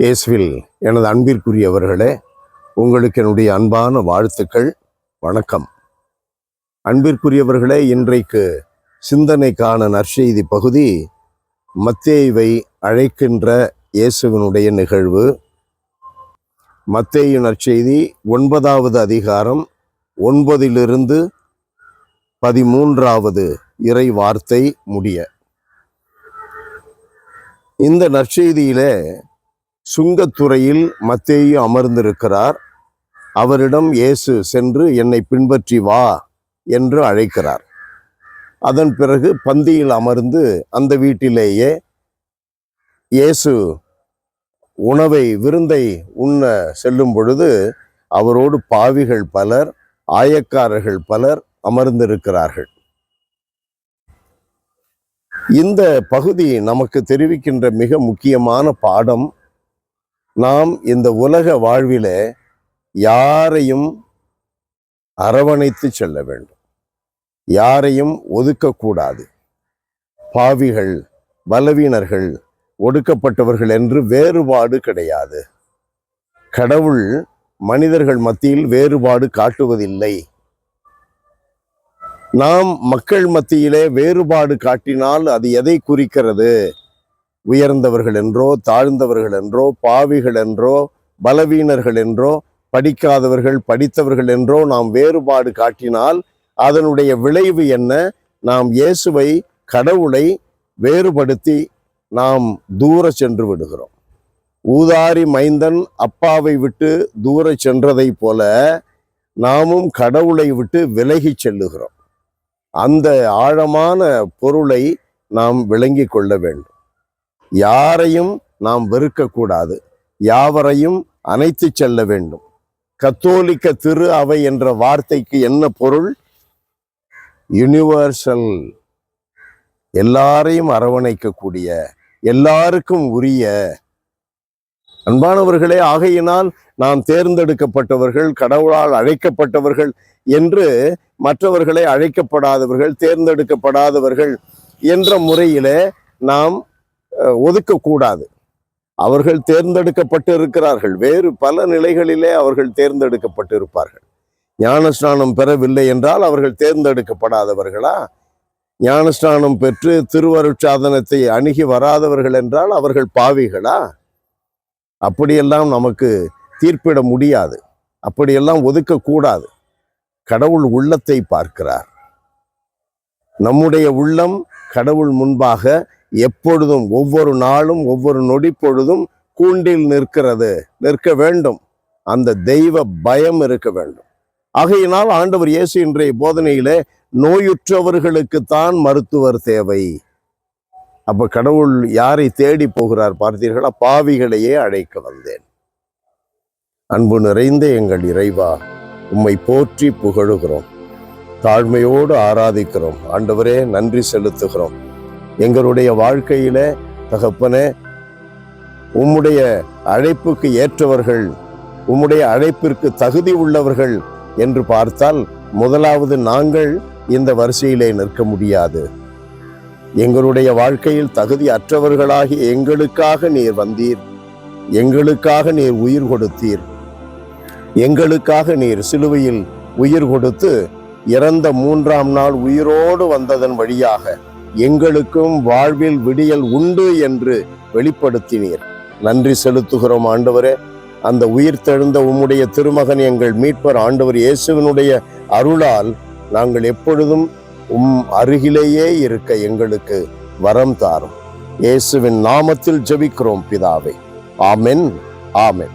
இயேசுவில் எனது அன்பிற்குரியவர்களே, உங்களுக்கு என்னுடைய அன்பான வாழ்த்துக்கள். வணக்கம். அன்பிற்குரியவர்களே, இன்றைக்கு சிந்தனைக்கான நற்செய்தி பகுதி மத்தேயுவை அழைக்கின்ற இயேசுவினுடைய நிகழ்வு. மத்தேயு நற்செய்தி 9வது அதிகாரம் 9 13 இறை வார்த்தை முடிய. இந்த நற்செய்தியிலே சுங்கத்துறையில் மத்தேயு அமர்ந்திருக்கிறார். அவரிடம் இயேசு சென்று என்னை பின்பற்றி வா என்று அழைக்கிறார். அதன் பிறகு பந்தியில் அமர்ந்து அந்த வீட்டிலேயே இயேசு விருந்தை உண்ண செல்லும் பொழுது அவரோடு பாவிகள் பலர், ஆயக்காரர்கள் பலர் அமர்ந்திருக்கிறார்கள். இந்த பகுதி நமக்கு தெரிவிக்கின்ற மிக முக்கியமான பாடம், நாம் இந்த உலக வாழ்விலே யாரையும் அரவணைத்து செல்ல வேண்டும், யாரையும் ஒதுக்கக்கூடாது. பாவிகள், பலவீனர்கள், ஒடுக்கப்பட்டவர்கள் என்று வேறுபாடு கிடையாது. கடவுள் மனிதர்கள் மத்தியில் வேறுபாடு காட்டுவதில்லை. நாம் மக்கள் மத்தியிலே வேறுபாடு காட்டினால் அது எதை குறிக்கிறது? உயர்ந்தவர்கள் என்றோ, தாழ்ந்தவர்கள் என்றோ, பாவிகள் என்றோ, பலவீனர்கள் என்றோ, படிக்காதவர்கள், படித்தவர்கள் என்றோ நாம் வேறுபாடு காட்டினால் அதனுடைய விளைவு என்ன? நாம் இயேசுவை, கடவுளை வேறுபடுத்தி நாம் தூர சென்று விடுகிறோம். ஊதாரி மைந்தன் அப்பாவை விட்டு தூர சென்றதை போல நாமும் கடவுளை விட்டு விலகி செல்லுகிறோம். அந்த ஆழமான பொருளை நாம் விளங்கி கொள்ள வேண்டும். யாரையும் நாம் வெறுக்கக்கூடாது, யாவரையும் அணைத்து செல்ல வேண்டும். கத்தோலிக்க திரு அவை என்ற வார்த்தைக்கு என்ன பொருள்? யுனிவர்சல், எல்லாரையும் அரவணைக்கக்கூடிய, எல்லாருக்கும் உரிய. அன்பானவர்களே, ஆகையினால் நாம் தேர்ந்தெடுக்கப்பட்டவர்கள், கடவுளால் அழைக்கப்பட்டவர்கள் என்று மற்றவர்களை அழைக்கப்படாதவர்கள், தேர்ந்தெடுக்கப்படாதவர்கள் என்ற முறையிலே நாம் ஒதுக்கக்கூடாது. அவர்கள் தேர்ந்தெடுக்கப்பட்டு இருக்கிறார்கள். வேறு பல நிலைகளிலே அவர்கள் தேர்ந்தெடுக்கப்பட்டு இருப்பார்கள். ஞானஸ்நானம் பெறவில்லை என்றால் அவர்கள் தேர்ந்தெடுக்கப்படாதவர்களா? ஞானஸ்நானம் பெற்று திருவருட்சாதனத்தை அணுகி வராதவர்கள் என்றால் அவர்கள் பாவிகளா? அப்படியெல்லாம் நமக்கு தீர்ப்பிட முடியாது. அப்படியெல்லாம் ஒதுக்கக்கூடாது. கடவுள் உள்ளத்தை பார்க்கிறார். நம்முடைய உள்ளம் கடவுள் முன்பாக எப்பொழுதும், ஒவ்வொரு நாளும், ஒவ்வொரு நொடி பொழுதும் கூண்டில் நிற்க வேண்டும். அந்த தெய்வ பயம் இருக்க வேண்டும். ஆகையினால் ஆண்டவர் இயேசு இன்றைய போதனையிலே நோயுற்றவர்களுக்குத்தான் மருத்துவர் தேவை. அப்ப கடவுள் யாரை தேடி போகிறார் பார்த்தீர்களா? பாவிகளையே அழைக்க வந்தேன். அன்பு நிறைந்த எங்கள் இறைவா, உம்மை போற்றி புகழுகிறோம், தாழ்மையோடு ஆராதிக்கிறோம். ஆண்டவரே, நன்றி செலுத்துகிறோம். எங்களுடைய வாழ்க்கையில தகப்பனே, உம்முடைய அழைப்புக்கு ஏற்றவர்கள், உம்முடைய அழைப்பிற்கு தகுதி உள்ளவர்கள் என்று பார்த்தால் முதலாவது நாங்கள் இந்த வரிசையிலே நிற்க முடியாது. எங்களுடைய வாழ்க்கையில் தகுதி அற்றவர்களாகி எங்களுக்காக நீர் வந்தீர், எங்களுக்காக நீர் உயிர் கொடுத்தீர், எங்களுக்காக நீர் சிலுவையில் உயிர் கொடுத்து இறந்த 3ஆம் நாள் உயிரோடு வந்ததன் வழியாக எங்களுக்கும் வாழ்வில் விடியல் உண்டு என்று வெளிப்படுத்தினீர். நன்றி செலுத்துகிறோம் ஆண்டவரே. அந்த உயிர் தெழுந்த உம்முடைய திருமகன், எங்கள் மீட்பர் ஆண்டவர் இயேசுவினுடைய அருளால் நாங்கள் எப்பொழுதும் அருகிலேயே இருக்க எங்களுக்கு வரம் தாரும். இயேசுவின் நாமத்தில் ஜெபிக்கிறோம் பிதாவே. ஆமென், ஆமென்.